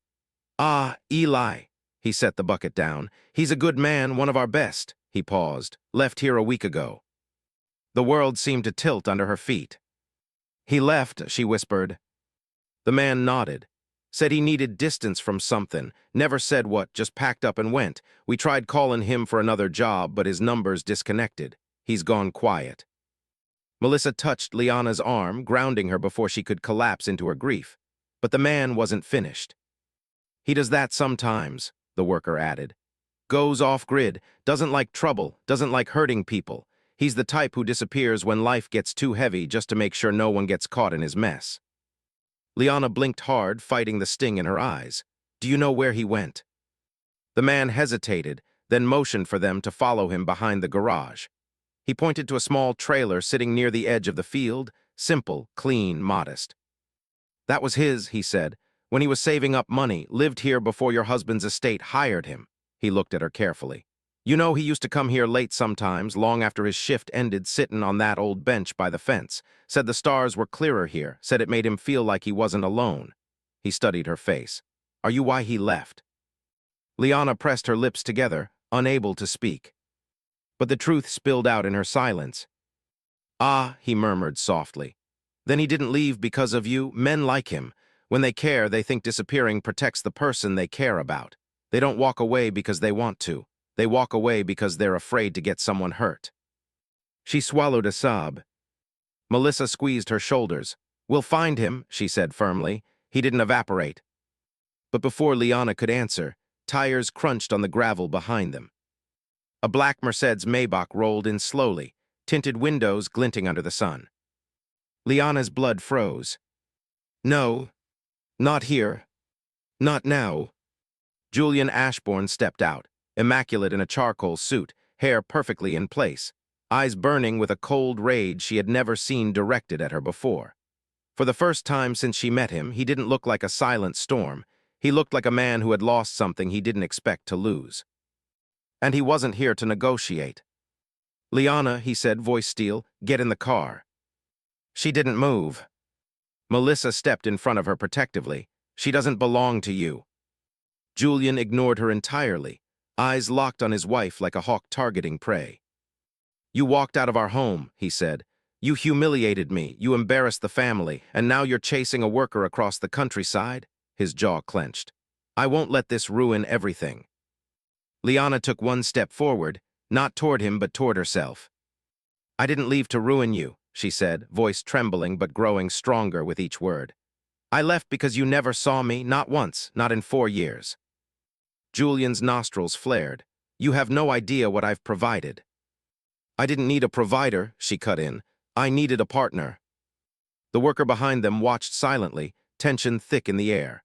"Ah, Eli." He set the bucket down. "He's a good man, one of our best." He paused. "Left here a week ago." The world seemed to tilt under her feet. "He left," she whispered. The man nodded. "Said he needed distance from something. Never said what, just packed up and went. We tried calling him for another job, but his number's disconnected. He's gone quiet." Melissa touched Liana's arm, grounding her before she could collapse into her grief. But the man wasn't finished. "He does that sometimes," the worker added. "Goes off-grid, doesn't like trouble, doesn't like hurting people. He's the type who disappears when life gets too heavy just to make sure no one gets caught in his mess." Liana blinked hard, fighting the sting in her eyes. "Do you know where he went?" The man hesitated, then motioned for them to follow him behind the garage. He pointed to a small trailer sitting near the edge of the field, simple, clean, modest. "That was his," he said, "when he was saving up money, lived here before your husband's estate hired him." He looked at her carefully. "You know, he used to come here late sometimes, long after his shift ended, sittin' on that old bench by the fence. Said the stars were clearer here, said it made him feel like he wasn't alone." He studied her face. "Are you why he left?" Liana pressed her lips together, unable to speak. But the truth spilled out in her silence. "Ah," he murmured softly. "Then he didn't leave because of you? Men like him. When they care, they think disappearing protects the person they care about. They don't walk away because they want to. They walk away because they're afraid to get someone hurt." She swallowed a sob. Melissa squeezed her shoulders. "We'll find him," she said firmly. "He didn't evaporate." But before Liana could answer, tires crunched on the gravel behind them. A black Mercedes Maybach rolled in slowly, tinted windows glinting under the sun. Liana's blood froze. "No, not here. Not now." Julian Ashbourne stepped out, immaculate in a charcoal suit, hair perfectly in place, eyes burning with a cold rage she had never seen directed at her before. For the first time since she met him, he didn't look like a silent storm. He looked like a man who had lost something he didn't expect to lose. And he wasn't here to negotiate. "Liana," he said, voice steel, "get in the car." She didn't move. Melissa stepped in front of her protectively. "She doesn't belong to you." Julian ignored her entirely, eyes locked on his wife like a hawk targeting prey. "You walked out of our home," he said. "You humiliated me, you embarrassed the family, and now you're chasing a worker across the countryside?" His jaw clenched. "I won't let this ruin everything." Liana took one step forward, not toward him but toward herself. "I didn't leave to ruin you," she said, voice trembling but growing stronger with each word. "I left because you never saw me, not once, not in 4 years." Julian's nostrils flared. "You have no idea what I've provided." "I didn't need a provider," she cut in. "I needed a partner." The worker behind them watched silently, tension thick in the air.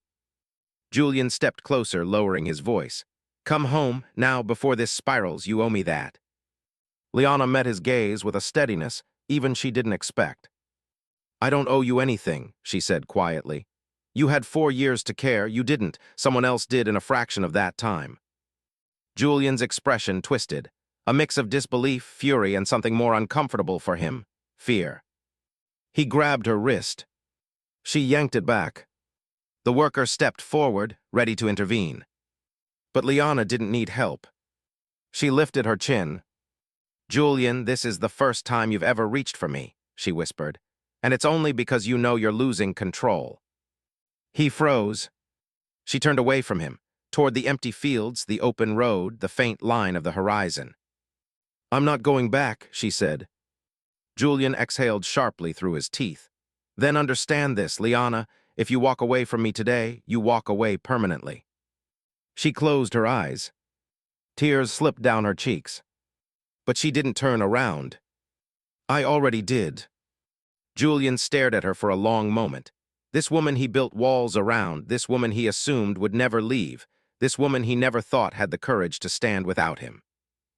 Julian stepped closer, lowering his voice. "Come home, now, before this spirals. You owe me that." Liana met his gaze with a steadiness even she didn't expect. "I don't owe you anything," she said quietly. "You had 4 years to care. You didn't. Someone else did in a fraction of that time." Julian's expression twisted, a mix of disbelief, fury, and something more uncomfortable for him, fear. He grabbed her wrist. She yanked it back. The worker stepped forward, ready to intervene. But Liana didn't need help. She lifted her chin. "Julian, this is the first time you've ever reached for me," she whispered, "and it's only because you know you're losing control." He froze. She turned away from him, toward the empty fields, the open road, the faint line of the horizon. "I'm not going back," she said. Julian exhaled sharply through his teeth. "Then understand this, Liana. If you walk away from me today, you walk away permanently." She closed her eyes. Tears slipped down her cheeks. But she didn't turn around. "I already did." Julian stared at her for a long moment. This woman he built walls around, this woman he assumed would never leave, this woman he never thought had the courage to stand without him.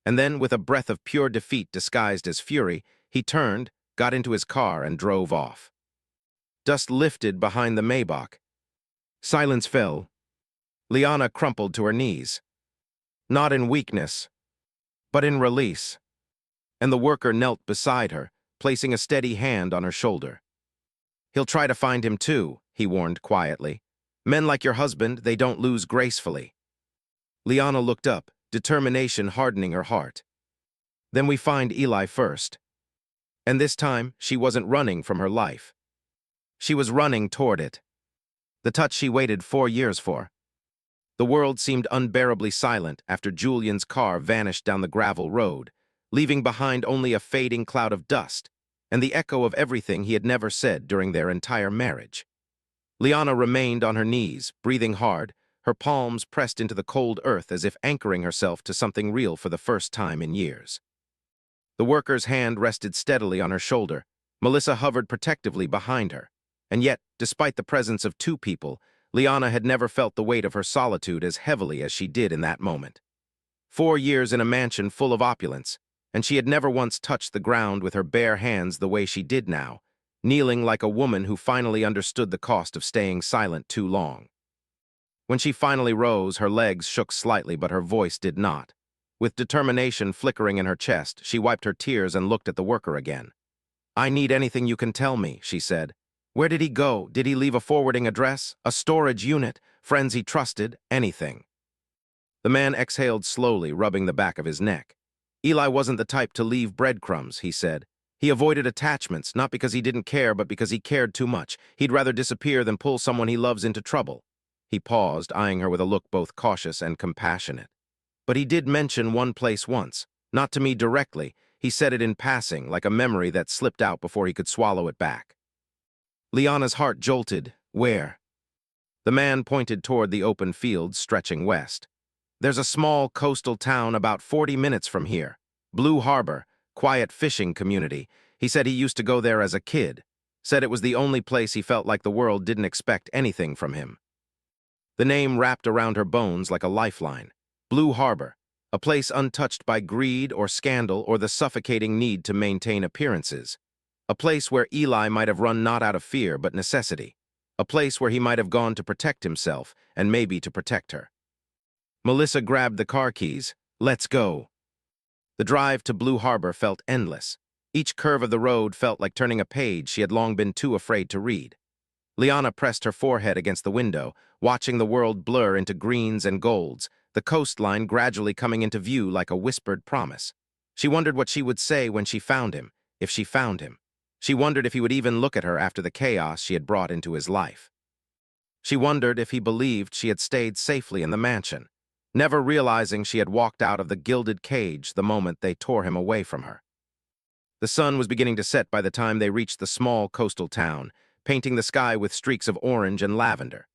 And then, with a breath of pure defeat disguised as fury, he turned, got into his car, and drove off. Dust lifted behind the Maybach. Silence fell. Liana crumpled to her knees. Not in weakness, but in release. And the worker knelt beside her, placing a steady hand on her shoulder. "He'll try to find him too," he warned quietly. "Men like your husband, they don't lose gracefully." Liana looked up, determination hardening her heart. "Then we find Eli first." And this time, she wasn't running from her life. She was running toward it. The touch she waited 4 years for. The world seemed unbearably silent after Julian's car vanished down the gravel road, leaving behind only a fading cloud of dust and the echo of everything he had never said during their entire marriage. Liana remained on her knees, breathing hard, her palms pressed into the cold earth as if anchoring herself to something real for the first time in years. The worker's hand rested steadily on her shoulder. Melissa hovered protectively behind her. And yet, despite the presence of 2 people, Liana had never felt the weight of her solitude as heavily as she did in that moment. 4 years in a mansion full of opulence, and she had never once touched the ground with her bare hands the way she did now, kneeling like a woman who finally understood the cost of staying silent too long. When she finally rose, her legs shook slightly, but her voice did not. With determination flickering in her chest, she wiped her tears and looked at the worker again. "I need anything you can tell me," she said. "Where did he go? Did he leave a forwarding address? A storage unit? Friends he trusted? Anything?" The man exhaled slowly, rubbing the back of his neck. "Eli wasn't the type to leave breadcrumbs," he said. "He avoided attachments, not because he didn't care, but because he cared too much. He'd rather disappear than pull someone he loves into trouble." He paused, eyeing her with a look both cautious and compassionate. "But he did mention one place once. Not to me directly. He said it in passing, like a memory that slipped out before he could swallow it back." Liana's heart jolted. "Where?" The man pointed toward the open fields stretching west. "There's a small coastal town about 40 minutes from here. Blue Harbor, quiet fishing community. He said he used to go there as a kid. Said it was the only place he felt like the world didn't expect anything from him." The name wrapped around her bones like a lifeline. Blue Harbor, a place untouched by greed or scandal or the suffocating need to maintain appearances. A place where Eli might have run not out of fear but necessity. A place where he might have gone to protect himself and maybe to protect her. Melissa grabbed the car keys. "Let's go." The drive to Blue Harbor felt endless. Each curve of the road felt like turning a page she had long been too afraid to read. Liana pressed her forehead against the window, watching the world blur into greens and golds, the coastline gradually coming into view like a whispered promise. She wondered what she would say when she found him, if she found him. She wondered if he would even look at her after the chaos she had brought into his life. She wondered if he believed she had stayed safely in the mansion, never realizing she had walked out of the gilded cage the moment they tore him away from her. The sun was beginning to set by the time they reached the small coastal town, painting the sky with streaks of orange and lavender.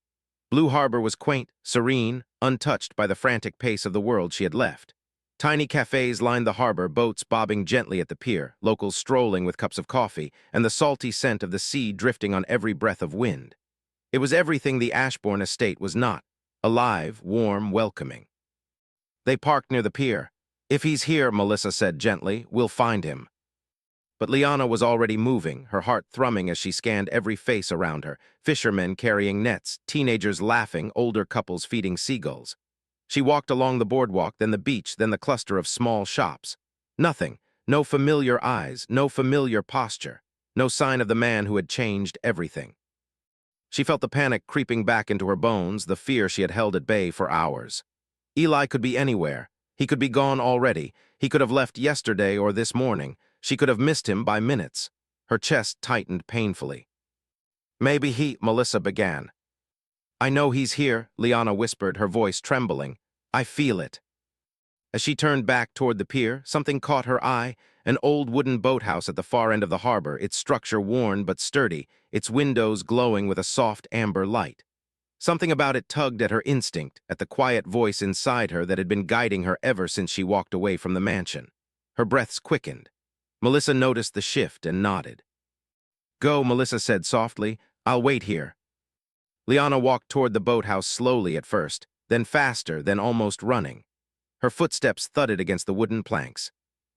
Blue Harbor was quaint, serene, untouched by the frantic pace of the world she had left. Tiny cafes lined the harbor, boats bobbing gently at the pier, locals strolling with cups of coffee, and the salty scent of the sea drifting on every breath of wind. It was everything the Ashbourne estate was not: alive, warm, welcoming. They parked near the pier. "If he's here," Melissa said gently, "we'll find him." But Liana was already moving, her heart thrumming as she scanned every face around her: fishermen carrying nets, teenagers laughing, older couples feeding seagulls. She walked along the boardwalk, then the beach, then the cluster of small shops. Nothing, no familiar eyes, no familiar posture, no sign of the man who had changed everything. She felt the panic creeping back into her bones, the fear she had held at bay for hours. Eli could be anywhere. He could be gone already. He could have left yesterday or this morning. She could have missed him by minutes. Her chest tightened painfully. "Maybe Melissa began. "I know he's here," Liana whispered, her voice trembling. "I feel it." As she turned back toward the pier, something caught her eye: an old wooden boathouse at the far end of the harbor, its structure worn but sturdy, its windows glowing with a soft amber light. Something about it tugged at her instinct, at the quiet voice inside her that had been guiding her ever since she walked away from the mansion. Her breaths quickened. Melissa noticed the shift and nodded. "Go," Melissa said softly. "I'll wait here." Liana walked toward the boathouse slowly at first, then faster, then almost running. Her footsteps thudded against the wooden planks.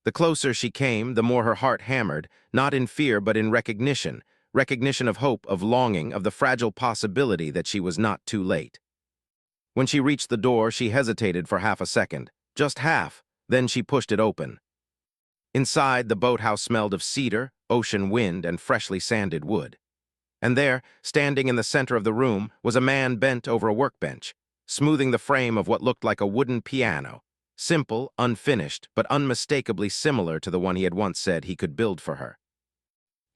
The closer she came, the more her heart hammered, not in fear but in recognition, recognition of hope, of longing, of the fragile possibility that she was not too late. When she reached the door, she hesitated for half a second, just half, then she pushed it open. Inside, the boathouse smelled of cedar, ocean wind, and freshly sanded wood. And there, standing in the center of the room, was a man bent over a workbench, smoothing the frame of what looked like a wooden piano, simple, unfinished, but unmistakably similar to the one he had once said he could build for her.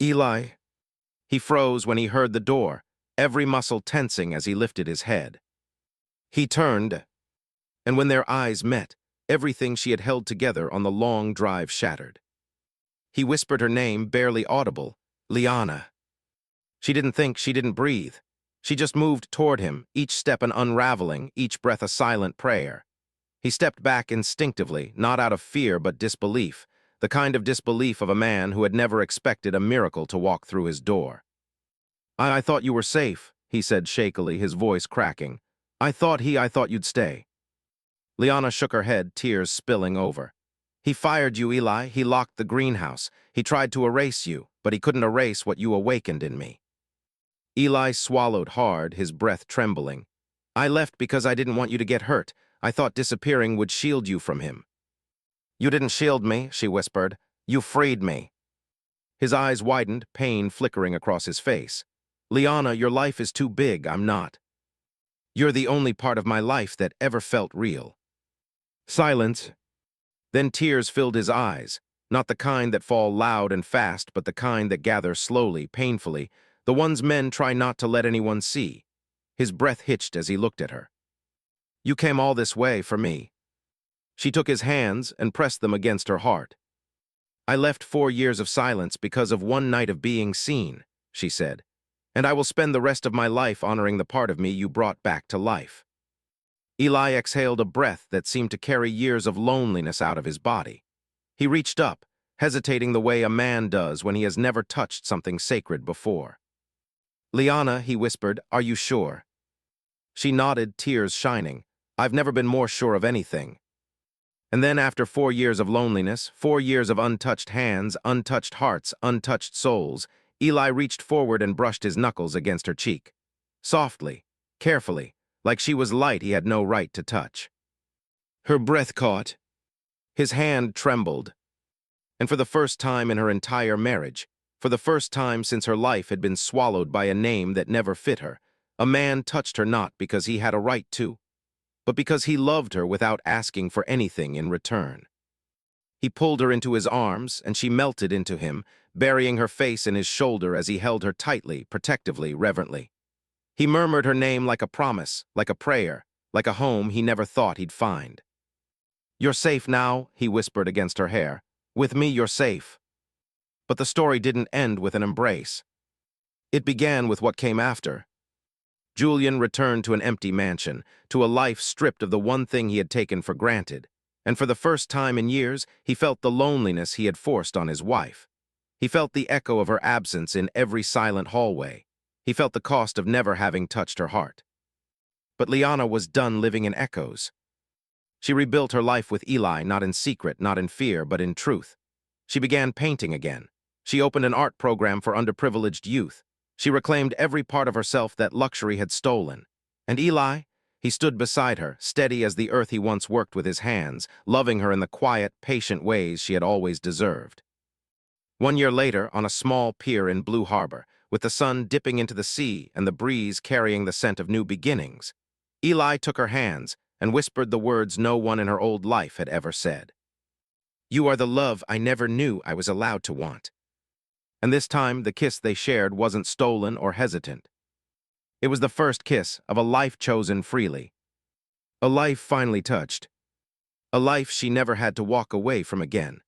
Eli. He froze when he heard the door, every muscle tensing as he lifted his head. He turned, and when their eyes met, everything she had held together on the long drive shattered. He whispered her name, barely audible, Liana. She didn't think, she didn't breathe. She just moved toward him, each step an unraveling, each breath a silent prayer. He stepped back instinctively, not out of fear but disbelief, the kind of disbelief of a man who had never expected a miracle to walk through his door. I thought you were safe, he said shakily, his voice cracking. I thought you'd stay. Liana shook her head, tears spilling over. He fired you, Eli. He locked the greenhouse. He tried to erase you, but he couldn't erase what you awakened in me. Eli swallowed hard, his breath trembling. I left because I didn't want you to get hurt. I thought disappearing would shield you from him. You didn't shield me, she whispered. You freed me. His eyes widened, pain flickering across his face. Liana, your life is too big, I'm not. You're the only part of my life that ever felt real. Silence. Then tears filled his eyes, not the kind that fall loud and fast, but the kind that gather slowly, painfully, the ones men try not to let anyone see. His breath hitched as he looked at her. You came all this way for me. She took his hands and pressed them against her heart. I left 4 years of silence because of one night of being seen, she said, and I will spend the rest of my life honoring the part of me you brought back to life. Eli exhaled a breath that seemed to carry years of loneliness out of his body. He reached up, hesitating the way a man does when he has never touched something sacred before. Liana, he whispered, are you sure? She nodded, tears shining. I've never been more sure of anything. And then after 4 years of loneliness, 4 years of untouched hands, untouched hearts, untouched souls, Eli reached forward and brushed his knuckles against her cheek. Softly, carefully, like she was light he had no right to touch. Her breath caught. His hand trembled. And for the first time in her entire marriage, for the first time since her life had been swallowed by a name that never fit her, a man touched her not because he had a right to, but because he loved her without asking for anything in return. He pulled her into his arms, and she melted into him, burying her face in his shoulder as he held her tightly, protectively, reverently. He murmured her name like a promise, like a prayer, like a home he never thought he'd find. You're safe now, he whispered against her hair. With me, you're safe. But the story didn't end with an embrace. It began with what came after. Julian returned to an empty mansion, to a life stripped of the one thing he had taken for granted, and for the first time in years, he felt the loneliness he had forced on his wife. He felt the echo of her absence in every silent hallway. He felt the cost of never having touched her heart. But Liana was done living in echoes. She rebuilt her life with Eli, not in secret, not in fear, but in truth. She began painting again. She opened an art program for underprivileged youth. She reclaimed every part of herself that luxury had stolen. And Eli, he stood beside her, steady as the earth he once worked with his hands, loving her in the quiet, patient ways she had always deserved. 1 year later, on a small pier in Blue Harbor, with the sun dipping into the sea and the breeze carrying the scent of new beginnings, Eli took her hands and whispered the words no one in her old life had ever said. You are the love I never knew I was allowed to want. And this time, the kiss they shared wasn't stolen or hesitant. It was the first kiss of a life chosen freely. A life finally touched. A life she never had to walk away from again.